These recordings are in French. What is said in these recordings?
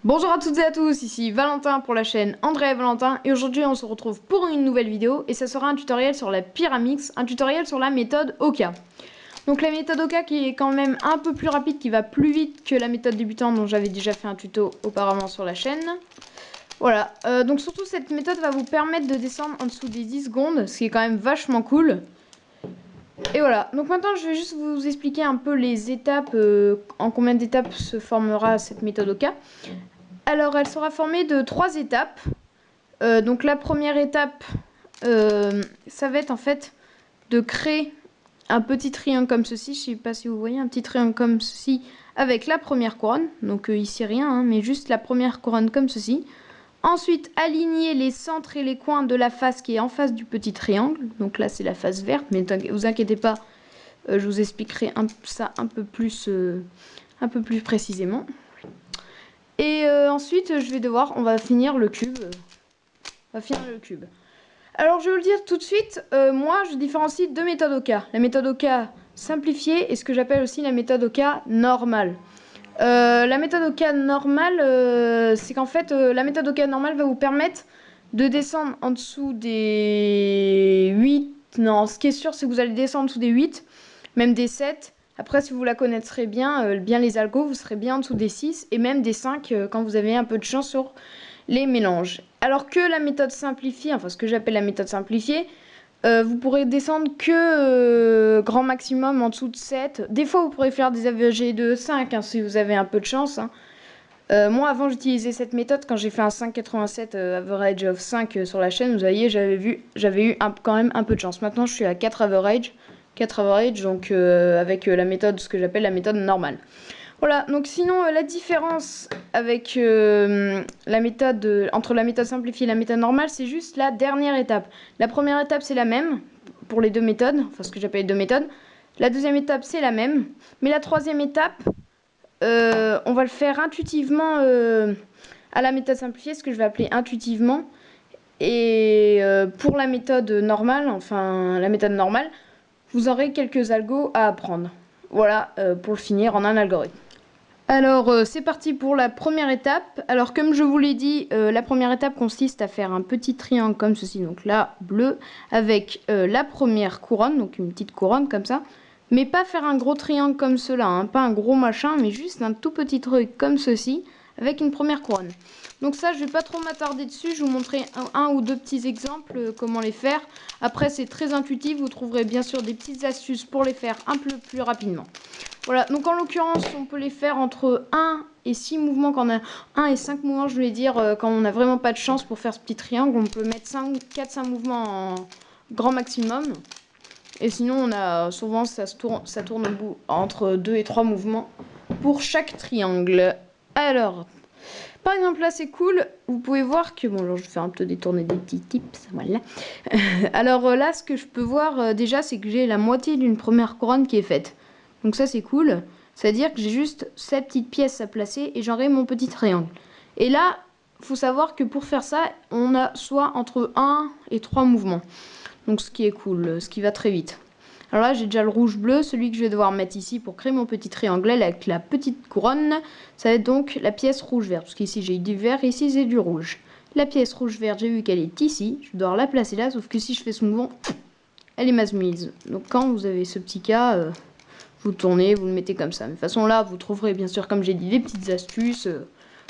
Bonjour à toutes et à tous, ici Valentin pour la chaîne André et Valentin et aujourd'hui on se retrouve pour une nouvelle vidéo et ça sera un tutoriel sur la Pyramix, un tutoriel sur la méthode Oka. Donc la méthode Oka qui est quand même un peu plus rapide, qui va plus vite que la méthode débutante dont j'avais déjà fait un tuto auparavant sur la chaîne. Voilà, donc surtout cette méthode va vous permettre de descendre en dessous des 10 secondes, ce qui est quand même vachement cool. Et voilà, donc maintenant je vais juste vous expliquer un peu les étapes, en combien d'étapes se formera cette méthode Oka. Alors, elle sera formée de 3 étapes. Donc, la première étape, ça va être en fait de créer un petit triangle comme ceci. Je ne sais pas si vous voyez, un petit triangle comme ceci avec la première couronne. Donc, ici rien, hein, mais juste la première couronne comme ceci. Ensuite, aligner les centres et les coins de la face qui est en face du petit triangle. Donc là, c'est la face verte, mais ne vous inquiétez pas, je vous expliquerai ça un peu plus précisément. Et ensuite, on va finir le cube. Alors, je vais vous le dire tout de suite, moi, je différencie deux méthodes Oka. La méthode Oka simplifiée et ce que j'appelle aussi la méthode Oka normale. La méthode Oka normale, c'est qu'en fait, la méthode Oka normale va vous permettre de descendre en dessous des 8. Non, ce qui est sûr, c'est que vous allez descendre en dessous des 8, même des 7. Après, si vous la connaîtrez bien, bien les algos, vous serez bien en dessous des 6 et même des 5 quand vous avez un peu de chance sur les mélanges. Alors que la méthode simplifiée, enfin ce que j'appelle la méthode simplifiée, vous pourrez descendre que grand maximum en dessous de 7. Des fois, vous pourrez faire des AVG de 5 hein, si vous avez un peu de chance. Hein. Moi, avant, j'utilisais cette méthode quand j'ai fait un 5,87 average of 5 sur la chaîne. Vous voyez, j'avais eu quand même un peu de chance. Maintenant, je suis à 4 average. 4 average, donc avec la méthode, ce que j'appelle la méthode normale. Voilà, donc sinon, la différence avec la méthode, entre la méthode simplifiée et la méthode normale, c'est juste la dernière étape. La première étape, c'est la même pour les deux méthodes, enfin ce que j'appelle les deux méthodes. La deuxième étape, c'est la même. Mais la troisième étape, on va le faire intuitivement à la méthode simplifiée, ce que je vais appeler intuitivement. Et pour la méthode normale, vous aurez quelques algos à apprendre. Voilà, pour le finir en un algorithme. Alors, c'est parti pour la première étape. Alors, comme je vous l'ai dit, la première étape consiste à faire un petit triangle comme ceci, donc là, bleu, avec la première couronne, donc une petite couronne comme ça. Mais pas faire un gros triangle comme cela, hein, pas un gros machin, mais juste un tout petit truc comme ceci, avec une première couronne. Donc ça, je vais pas trop m'attarder dessus, je vous montrerai un ou deux petits exemples, comment les faire. Après, c'est très intuitif, vous trouverez bien sûr des petites astuces pour les faire un peu plus rapidement. Voilà, donc en l'occurrence, on peut les faire entre 1 et 6 mouvements, quand on a 1 et 5 mouvements, je voulais dire, quand on n'a vraiment pas de chance pour faire ce petit triangle, on peut mettre 4-5 mouvements en grand maximum. Et sinon, on a souvent, ça tourne au bout entre 2 et 3 mouvements pour chaque triangle. Alors, par exemple, là, c'est cool. Vous pouvez voir que... Bon, alors, je vais faire un peu détourner des petits tips. Voilà. Alors là, ce que je peux voir déjà, c'est que j'ai la moitié d'une première couronne qui est faite. Donc ça, c'est cool. C'est-à-dire que j'ai juste cette petite pièce à placer et j'aurai mon petit triangle. Et là, il faut savoir que pour faire ça, on a soit entre 1 et 3 mouvements. Donc ce qui est cool, ce qui va très vite. Alors là, j'ai déjà le rouge-bleu, celui que je vais devoir mettre ici pour créer mon petit triangle avec la petite couronne. Ça va être donc la pièce rouge-vert, parce qu'ici j'ai du vert et ici j'ai du rouge. La pièce rouge-vert, j'ai vu qu'elle est ici, je dois la placer là, sauf que si je fais ce mouvement, elle est masmise. Donc quand vous avez ce petit cas, vous tournez, vous le mettez comme ça. Mais de toute façon là, vous trouverez bien sûr, comme j'ai dit, des petites astuces.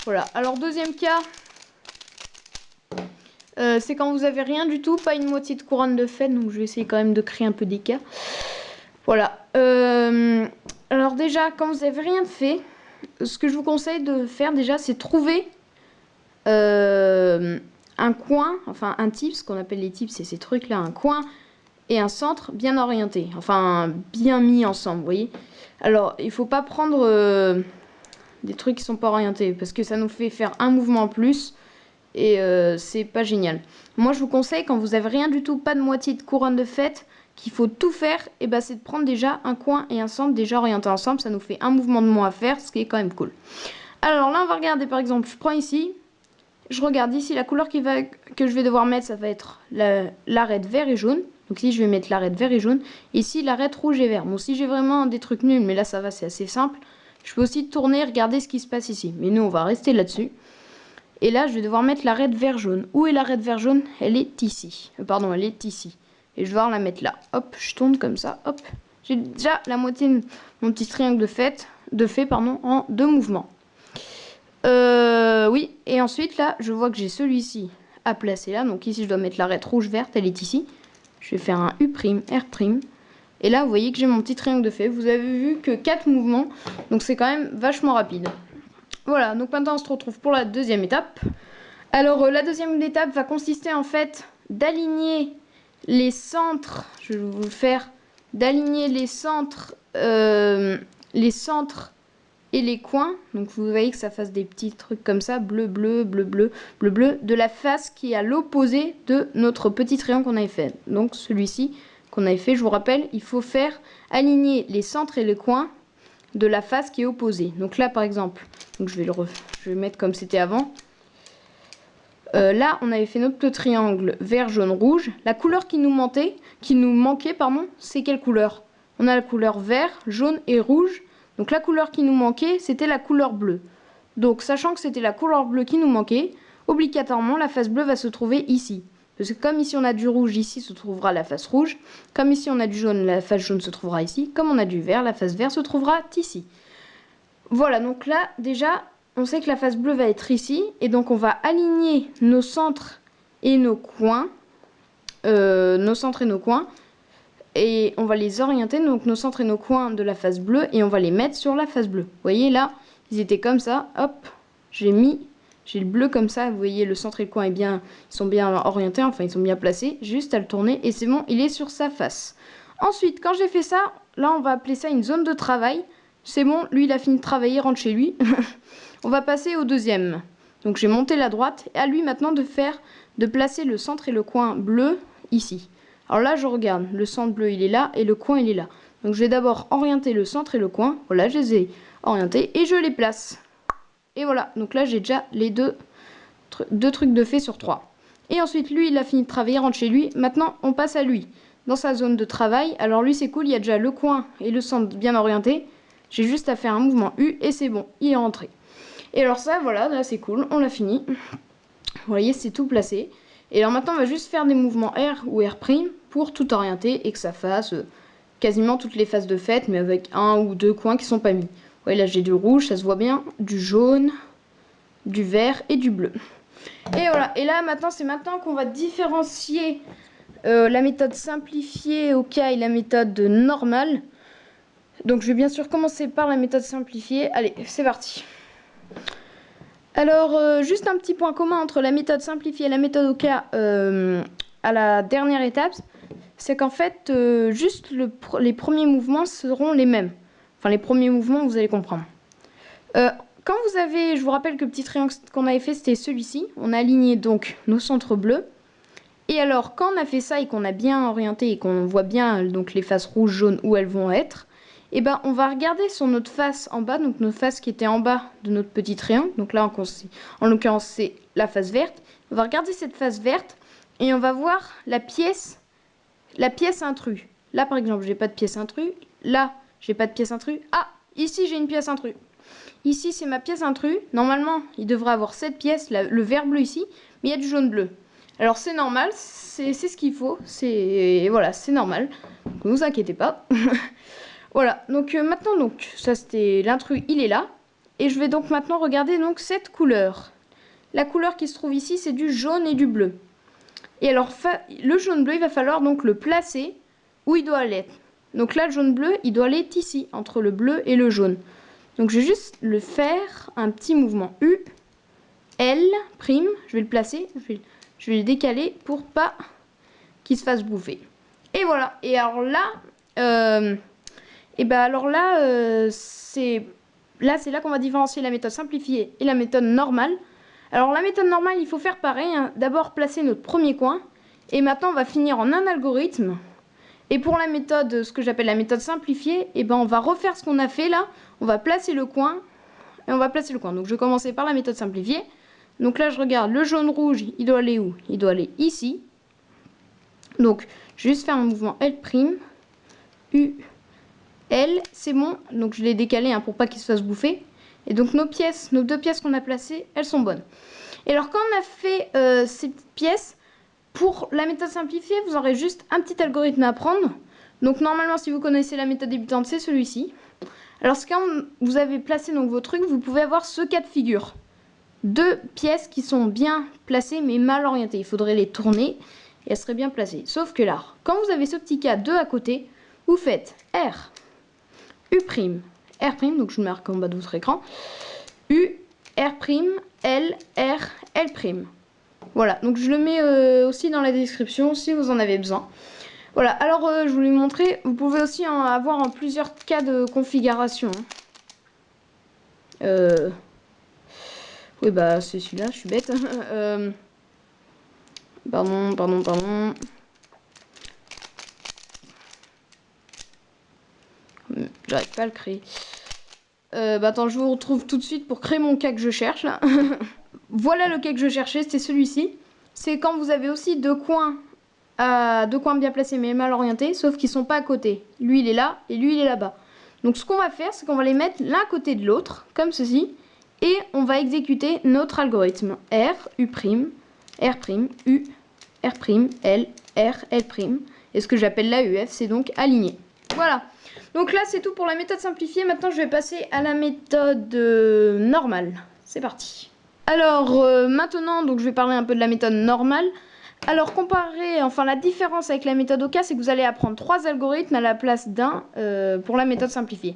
Voilà, alors deuxième cas... c'est quand vous avez rien du tout, pas une moitié de couronne de fait, donc je vais essayer quand même de créer un peu d'écart. Voilà. Alors déjà, quand vous avez rien fait, ce que je vous conseille de faire déjà, c'est trouver un coin, enfin un tip, ce qu'on appelle les tips, c'est ces trucs-là, un coin et un centre bien orienté, enfin bien mis ensemble, vous voyez. Alors, il faut pas prendre des trucs qui sont pas orientés, parce que ça nous fait faire un mouvement en plus. Et c'est pas génial. Moi je vous conseille, quand vous avez rien du tout, pas de moitié de couronne de fête, qu'il faut tout faire, et bah c'est de prendre déjà un coin et un centre déjà orientés ensemble. Ça nous fait un mouvement de moins à faire, ce qui est quand même cool. Alors là on va regarder, par exemple, je prends ici, je regarde ici la couleur que je vais devoir mettre, ça va être l'arête vert et jaune. Donc ici je vais mettre l'arête vert et jaune. Ici l'arête rouge et vert. Bon, si j'ai vraiment des trucs nuls, mais là ça va, c'est assez simple, Je peux aussi tourner et regarder ce qui se passe ici. Mais nous, on va rester là-dessus. Et là, je vais devoir mettre l'arête vert jaune. Où est l'arête vert jaune? Elle est ici. Pardon, elle est ici. Et je vais devoir la mettre là. Hop, je tourne comme ça. Hop. J'ai déjà la moitié de mon petit triangle de fait en 2 mouvements. Oui, et ensuite là, je vois que j'ai celui-ci à placer là. Donc ici, je dois mettre l'arête rouge verte, elle est ici. Je vais faire un U', R'. Et là, vous voyez que j'ai mon petit triangle de fait. Vous avez vu que 4 mouvements, donc c'est quand même vachement rapide. Voilà, donc maintenant on se retrouve pour la deuxième étape. Alors la deuxième étape va consister en fait d'aligner les centres. Je vais vous le faire. D'aligner les centres et les coins. Donc vous voyez que ça fasse des petits trucs comme ça, bleu, bleu, bleu, bleu, bleu, bleu, de la face qui est à l'opposé de notre petit triangle qu'on avait fait. Donc celui-ci qu'on avait fait, je vous rappelle, il faut faire aligner les centres et les coins de la face qui est opposée. Donc là par exemple, donc je vais mettre comme c'était avant. Là on avait fait notre triangle vert, jaune, rouge. La couleur qui nous manquait, c'est quelle couleur? On a la couleur vert, jaune et rouge. Donc la couleur qui nous manquait, c'était la couleur bleue. Donc sachant que c'était la couleur bleue qui nous manquait, obligatoirement la face bleue va se trouver ici. Parce que comme ici on a du rouge, ici se trouvera la face rouge. Comme ici on a du jaune, la face jaune se trouvera ici. Comme on a du vert, la face vert se trouvera ici. Voilà, donc là déjà on sait que la face bleue va être ici. Et donc on va aligner nos centres et nos coins. Et on va les orienter, donc nos centres et nos coins de la face bleue, et on va les mettre sur la face bleue. Vous voyez là, ils étaient comme ça, hop, j'ai le bleu comme ça, vous voyez le centre et le coin ils sont bien orientés, enfin ils sont bien placés, juste à le tourner, et c'est bon, il est sur sa face. Ensuite, quand j'ai fait ça, là on va appeler ça une zone de travail. C'est bon, lui il a fini de travailler, rentre chez lui. On va passer au deuxième. Donc j'ai monté la droite, et à lui maintenant de placer le centre et le coin bleu ici. Alors là, je regarde, le centre bleu, il est là, et le coin, il est là. Donc je vais d'abord orienter le centre et le coin. Voilà, je les ai orientés, et je les place. Et voilà, donc là, j'ai déjà les deux trucs de fait sur 3. Et ensuite, lui, il a fini de travailler, rentre chez lui. Maintenant, on passe à lui, dans sa zone de travail. Alors lui, c'est cool, il y a déjà le coin et le centre bien orientés. J'ai juste à faire un mouvement U, et c'est bon, il est rentré. Et alors ça, voilà, là, c'est cool, on l'a fini. Vous voyez, c'est tout placé. Et alors maintenant, on va juste faire des mouvements R ou R' pour tout orienter et que ça fasse quasiment toutes les faces de fête, mais avec 1 ou 2 coins qui sont pas mis. Vous voyez, là j'ai du rouge, ça se voit bien, du jaune, du vert et du bleu. Et voilà, et là maintenant, c'est maintenant qu'on va différencier la méthode simplifiée au cas et la méthode normale. Donc je vais bien sûr commencer par la méthode simplifiée. Allez, c'est parti. Alors, juste un petit point commun entre la méthode simplifiée et la méthode au cas à la dernière étape, c'est qu'en fait, juste les premiers mouvements seront les mêmes. Enfin, les premiers mouvements, vous allez comprendre. Quand vous avez, je vous rappelle que le petit triangle qu'on avait fait, c'était celui-ci. On a aligné donc nos centres bleus. Et alors, quand on a fait ça et qu'on a bien orienté et qu'on voit bien donc les faces rouges, jaunes, où elles vont être, et ben on va regarder sur notre face en bas, donc notre face qui était en bas de notre petit triangle. Donc là, en l'occurrence, c'est la face verte. On va regarder cette face verte et on va voir la pièce intrus. Là, par exemple, j'ai pas de pièce intrus. Là, j'ai pas de pièce intrus. Ah, ici, j'ai une pièce intrus. Ici, c'est ma pièce intrus. Normalement, il devrait avoir cette pièce, le vert bleu ici, mais il y a du jaune bleu. Alors, c'est normal, c'est ce qu'il faut. Voilà, c'est normal. Donc, ne vous inquiétez pas. Voilà, donc maintenant, ça c'était l'intrus, il est là. Et je vais donc maintenant regarder donc cette couleur. La couleur qui se trouve ici, c'est du jaune et du bleu. Et alors, le jaune-bleu, il va falloir donc le placer où il doit aller. Donc là, le jaune-bleu, il doit aller ici, entre le bleu et le jaune. Donc je vais juste le faire, un petit mouvement U, L', je vais le placer, je vais le décaler pour pas qu'il se fasse bouffer. Et voilà, et alors là... Et ben alors là, c'est là qu'on va différencier la méthode simplifiée et la méthode normale. Alors la méthode normale, il faut faire pareil, hein. D'abord placer notre premier coin. Et maintenant, on va finir en un algorithme. Et pour la méthode, ce que j'appelle la méthode simplifiée, et ben on va refaire ce qu'on a fait là. On va placer le coin. Et on va placer le coin. Donc je vais commencer par la méthode simplifiée. Donc là, je regarde le jaune-rouge, il doit aller où? Il doit aller ici. Donc, je vais juste faire un mouvement L', U, L, c'est bon, donc je l'ai décalé hein, pour pas qu'il se fasse bouffer. Et donc nos deux pièces qu'on a placées, elles sont bonnes. Et alors quand on a fait ces petites pièces, pour la méthode simplifiée, vous aurez juste un petit algorithme à apprendre. Donc normalement, si vous connaissez la méthode débutante, c'est celui-ci. Alors quand vous avez placé donc vos trucs, vous pouvez avoir ce cas de figure. Deux pièces qui sont bien placées mais mal orientées. Il faudrait les tourner et elles seraient bien placées. Sauf que là, quand vous avez ce petit cas 2 à côté, vous faites R, U', R', donc je le marque en bas de votre écran, U, R', L, R, L'. Voilà, donc je le mets aussi dans la description si vous en avez besoin. Voilà, alors je voulais vous montrer, vous pouvez aussi en avoir en plusieurs cas de configuration. Oui, bah c'est celui-là, je suis bête. Pardon. J'arrive pas à le créer. Attends, je vous retrouve tout de suite pour créer mon cas que je cherche là. Voilà le cas que je cherchais, c'était celui-ci. C'est quand vous avez aussi deux coins bien placés mais mal orientés, sauf qu'ils sont pas à côté. Lui il est là et lui il est là-bas. Donc ce qu'on va faire, c'est qu'on va les mettre l'un à côté de l'autre, comme ceci, et on va exécuter notre algorithme. R, U', R', U, R', L, R, L'. Et ce que j'appelle la UF, c'est donc aligné. Voilà. Donc là, c'est tout pour la méthode simplifiée. Maintenant, je vais passer à la méthode normale. C'est parti. Alors, maintenant, donc, je vais parler un peu de la méthode normale. Alors, la différence avec la méthode OCA, c'est que vous allez apprendre 3 algorithmes à la place d'un pour la méthode simplifiée.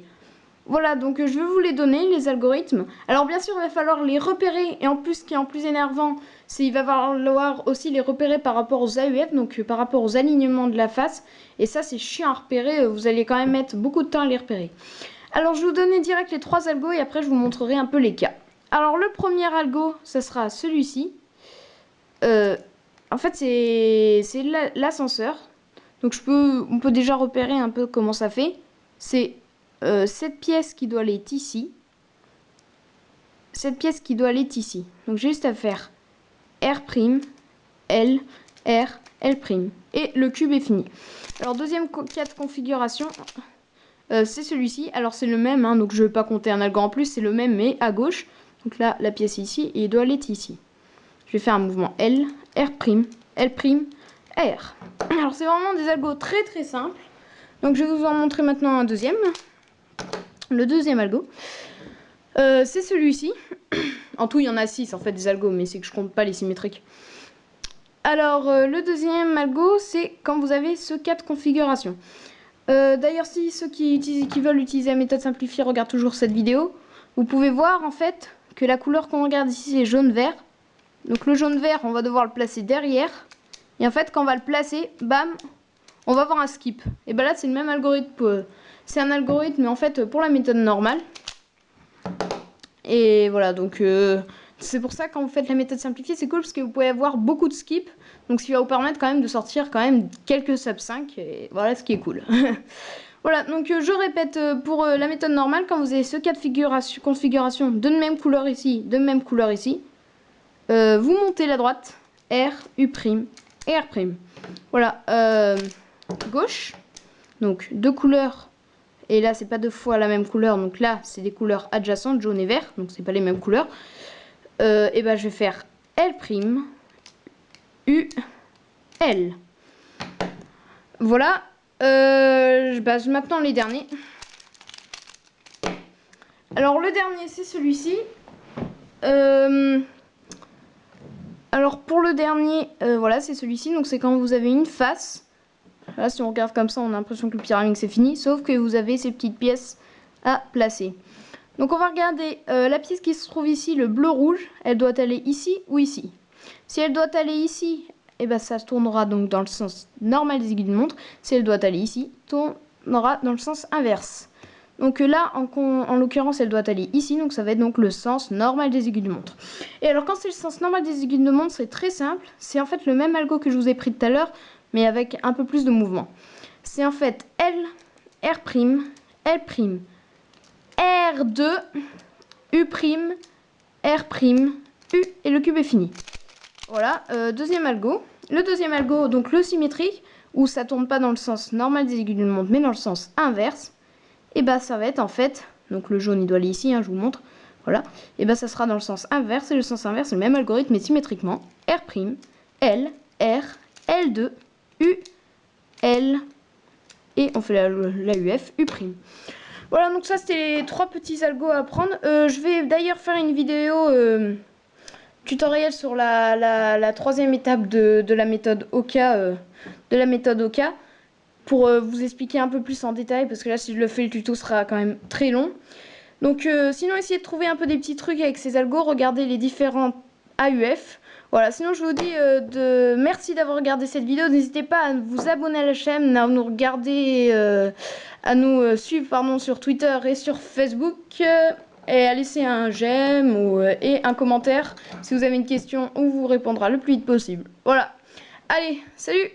Voilà, donc je vais vous les donner, les algorithmes. Alors bien sûr, il va falloir les repérer. Et en plus, ce qui est en plus énervant, c'est qu'il va falloir aussi les repérer par rapport aux AUF, donc par rapport aux alignements de la face. Et ça, c'est chiant à repérer. Vous allez quand même mettre beaucoup de temps à les repérer. Alors, je vais vous donner direct les 3 algos et après, je vous montrerai un peu les cas. Alors, le premier algo, ça sera celui-ci. En fait, c'est l'ascenseur. Donc, on peut déjà repérer un peu comment ça fait. C'est cette pièce qui doit aller ici. Cette pièce qui doit aller ici. Donc j'ai juste à faire R', L, R, L'. Et le cube est fini. Alors deuxième cas de configuration, c'est celui-ci. Alors c'est le même, hein, donc je ne vais pas compter un algo en plus, c'est le même mais à gauche. Donc là, la pièce est ici et il doit aller ici. Je vais faire un mouvement L, R', L', R. Alors c'est vraiment des algos très très simples. Donc je vais vous en montrer maintenant un deuxième. Le deuxième algo, c'est celui-ci. En tout, il y en a 6 en fait des algos, mais c'est que je compte pas les symétriques. Alors, le deuxième algo, c'est quand vous avez ce cas de configuration. D'ailleurs, si ceux qui veulent utiliser la méthode simplifiée regardent toujours cette vidéo, vous pouvez voir en fait que la couleur qu'on regarde ici, c'est jaune-vert. Donc le jaune-vert, on va devoir le placer derrière. Et en fait, quand on va le placer, bam, on va avoir un skip. Et ben là, c'est le même algorithme. C'est un algorithme, mais en fait, pour la méthode normale. Et voilà, donc c'est pour ça quand vous faites la méthode simplifiée, c'est cool parce que vous pouvez avoir beaucoup de skips. Donc ce qui va vous permettre quand même de sortir quand même quelques sub 5. Et voilà ce qui est cool. Voilà, donc je répète pour la méthode normale, quand vous avez ce cas de configuration de même couleur ici, de même couleur ici, vous montez la droite, R, U', et R'. Voilà, gauche, donc deux couleurs. Et là, c'est pas deux fois la même couleur. Donc là, c'est des couleurs adjacentes, jaune et vert. Donc c'est pas les mêmes couleurs. Et ben, je vais faire L', U, L. Voilà. Maintenant les derniers. Alors le dernier, c'est celui-ci. Alors pour le dernier, voilà, c'est celui-ci. Donc c'est quand vous avez une face. Là, si on regarde comme ça, on a l'impression que le pyramide c'est fini, sauf que vous avez ces petites pièces à placer. Donc on va regarder la pièce qui se trouve ici, le bleu-rouge, elle doit aller ici ou ici. Si elle doit aller ici, et ben ça se tournera donc dans le sens normal des aiguilles de montre. Si elle doit aller ici, tournera dans le sens inverse. Donc là, en l'occurrence, elle doit aller ici, donc ça va être donc le sens normal des aiguilles de montre. Et alors quand c'est le sens normal des aiguilles de montre, c'est très simple. C'est en fait le même algo que je vous ai pris tout à l'heure, mais avec un peu plus de mouvement. C'est en fait L, R', L', R2, U', R', U, et le cube est fini. Voilà, deuxième algo. Le deuxième algo, donc le symétrique, où ça tourne pas dans le sens normal des aiguilles d'une montre, mais dans le sens inverse. et bah ça va être en fait, donc le jaune il doit aller ici, hein, je vous montre, voilà, et bah ça sera dans le sens inverse, et le sens inverse c'est le même algorithme mais symétriquement, R', L, R, L2, U, L, et on fait la UF, U'. Voilà, donc ça c'était les 3 petits algos à apprendre. Je vais d'ailleurs faire une vidéo tutoriel sur la 3e étape de la méthode Oka, pour vous expliquer un peu plus en détail, parce que là si je le fais, le tuto sera quand même très long. Donc sinon essayez de trouver un peu des petits trucs avec ces algos, regardez les différents AUF. Voilà, sinon je vous dis merci d'avoir regardé cette vidéo, n'hésitez pas à vous abonner à la chaîne, à nous regarder, à nous suivre pardon, sur Twitter et sur Facebook, et à laisser un j'aime et un commentaire si vous avez une question, on vous répondra le plus vite possible. Voilà, allez, salut!